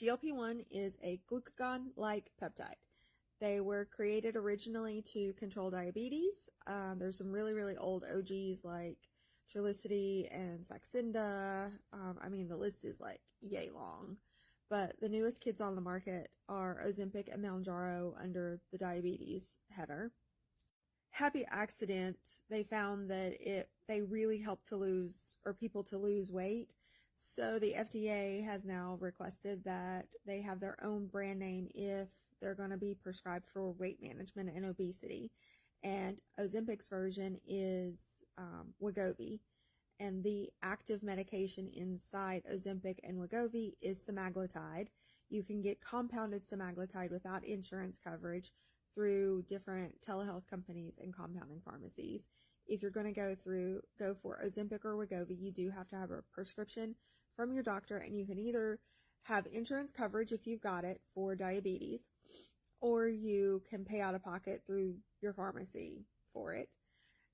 GLP-1 is a glucagon-like peptide. They were created originally to control diabetes. There's some really, really old OGs like Trulicity and Saxenda. The list is like yay long. But the newest kids on the market are Ozempic and Mounjaro under the diabetes header. Happy accident, they found that they really help people to lose weight. So the FDA has now requested that they have their own brand name if they're going to be prescribed for weight management and obesity. And Ozempic's version is Wegovy. And the active medication inside Ozempic and Wegovy is semaglutide. You can get compounded semaglutide without insurance coverage through different telehealth companies and compounding pharmacies. If you're going to go for Ozempic or Wegovy, you do have to have a prescription from your doctor, and you can either have insurance coverage if you've got it for diabetes, or you can pay out of pocket through your pharmacy for it.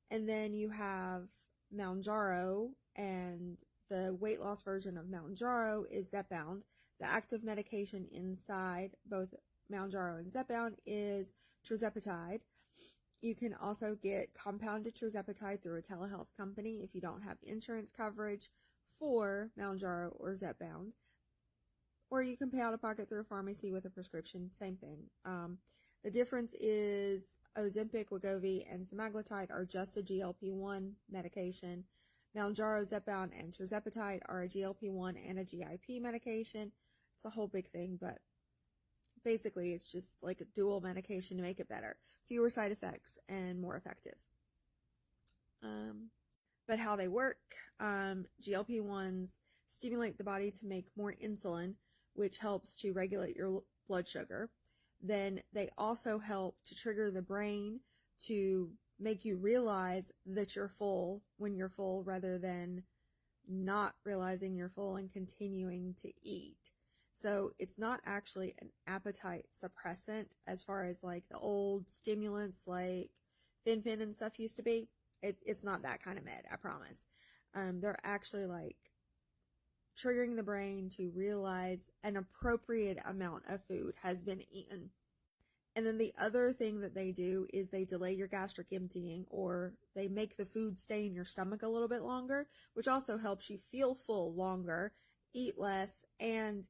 And then you have Mounjaro, and the weight loss version of Mounjaro is Zepbound. The active medication inside both Mounjaro and Zepbound is tirzepatide. You can also get compounded tirzepatide through a telehealth company if you don't have insurance coverage for Mounjaro or Zepbound. Or you can pay out of pocket through a pharmacy with a prescription, same thing. The difference is Ozempic, Wegovy, and semaglutide are just a GLP-1 medication. Mounjaro, Zepbound, and tirzepatide are a GLP-1 and a GIP medication. It's a whole big thing, but basically it's just like a dual medication to make it better. Fewer side effects and more effective. But how they work, GLP-1s stimulate the body to make more insulin, which helps to regulate your blood sugar. Then they also help to trigger the brain to make you realize that you're full when you're full, rather than not realizing you're full and continuing to eat. So it's not actually an appetite suppressant as far as like the old stimulants like Fin and stuff used to be. It's not that kind of med, I promise. They're actually like triggering the brain to realize an appropriate amount of food has been eaten. And then the other thing that they do is they delay your gastric emptying, or they make the food stay in your stomach a little bit longer, which also helps you feel full longer, eat less, and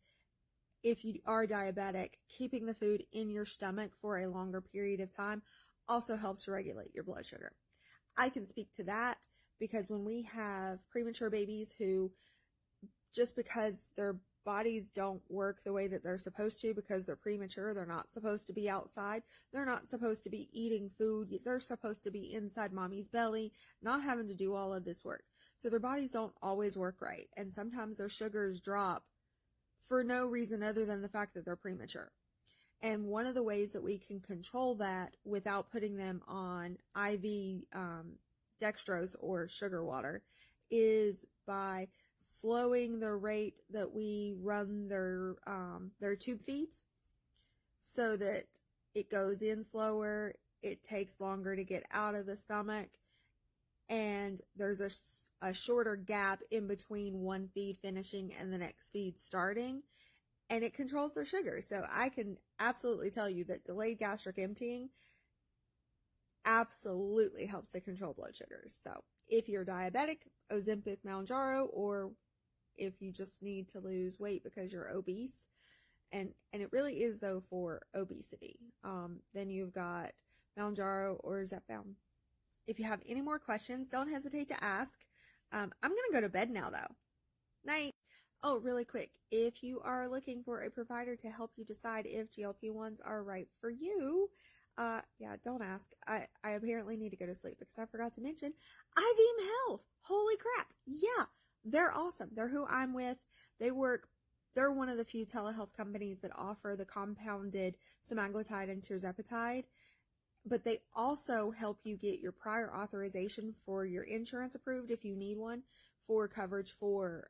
if you are diabetic, keeping the food in your stomach for a longer period of time also helps to regulate your blood sugar. I can speak to that because when we have premature babies who, just because their bodies don't work the way that they're supposed to because they're premature, they're not supposed to be outside, they're not supposed to be eating food, they're supposed to be inside mommy's belly, not having to do all of this work. So their bodies don't always work right, and sometimes their sugars drop for no reason other than the fact that they're premature. And one of the ways that we can control that without putting them on IV dextrose or sugar water is by slowing the rate that we run their tube feeds, so that it goes in slower, it takes longer to get out of the stomach, and there's a shorter gap in between one feed finishing and the next feed starting, and it controls their sugar. So I can absolutely tell you that delayed gastric emptying absolutely helps to control blood sugars. So if you're diabetic, Ozempic, Mounjaro, or if you just need to lose weight because you're obese, and it really is though for obesity, then you've got Mounjaro or Zepbound. If you have any more questions, don't hesitate to ask. I'm going to go to bed now though. Night. Oh, really quick, if you are looking for a provider to help you decide if GLP-1s are right for you, don't ask. I apparently need to go to sleep because I forgot to mention IVM Health. Holy crap. Yeah, they're awesome. They're who I'm with. They're one of the few telehealth companies that offer the compounded semaglutide and tirzepatide, but they also help you get your prior authorization for your insurance approved if you need one for coverage for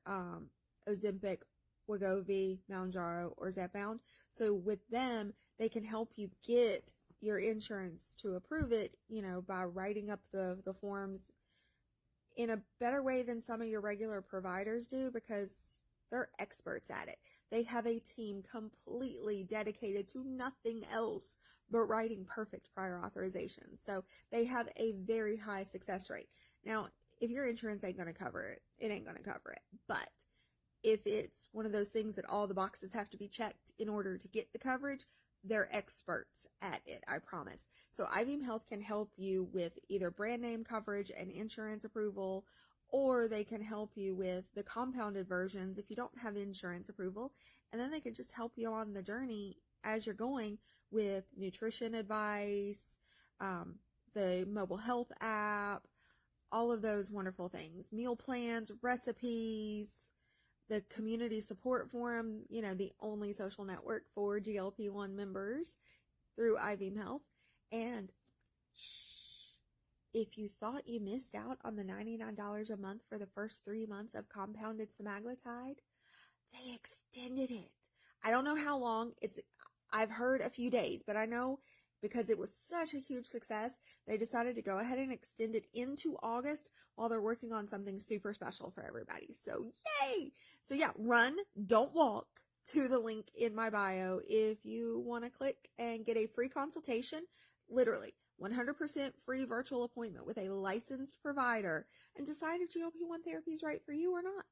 Ozempic, Wegovy, Mounjaro, or Zepbound. So with them, they can help you get your insurance to approve it, by writing up the forms in a better way than some of your regular providers do, because They're experts at it. They have a team completely dedicated to nothing else but writing perfect prior authorizations. So they have a very high success rate. Now, if your insurance ain't going to cover it, it ain't going to cover it. But if it's one of those things that all the boxes have to be checked in order to get the coverage, they're experts at it, I promise. So IBM Health can help you with either brand name coverage and insurance approval, or they can help you with the compounded versions if you don't have insurance approval. And then they can just help you on the journey as you're going with nutrition advice, the mobile health app, all of those wonderful things, meal plans, recipes, the community support forum, the only social network for GLP-1 members through IBM Health. And if you thought you missed out on the $99 a month for the first 3 months of compounded semaglutide, they extended it. I don't know how long. I've heard a few days, but I know because it was such a huge success, they decided to go ahead and extend it into August while they're working on something super special for everybody. So yay! So yeah, run, don't walk to the link in my bio if you want to click and get a free consultation, literally 100% free virtual appointment with a licensed provider, and decide if GLP-1 therapy is right for you or not.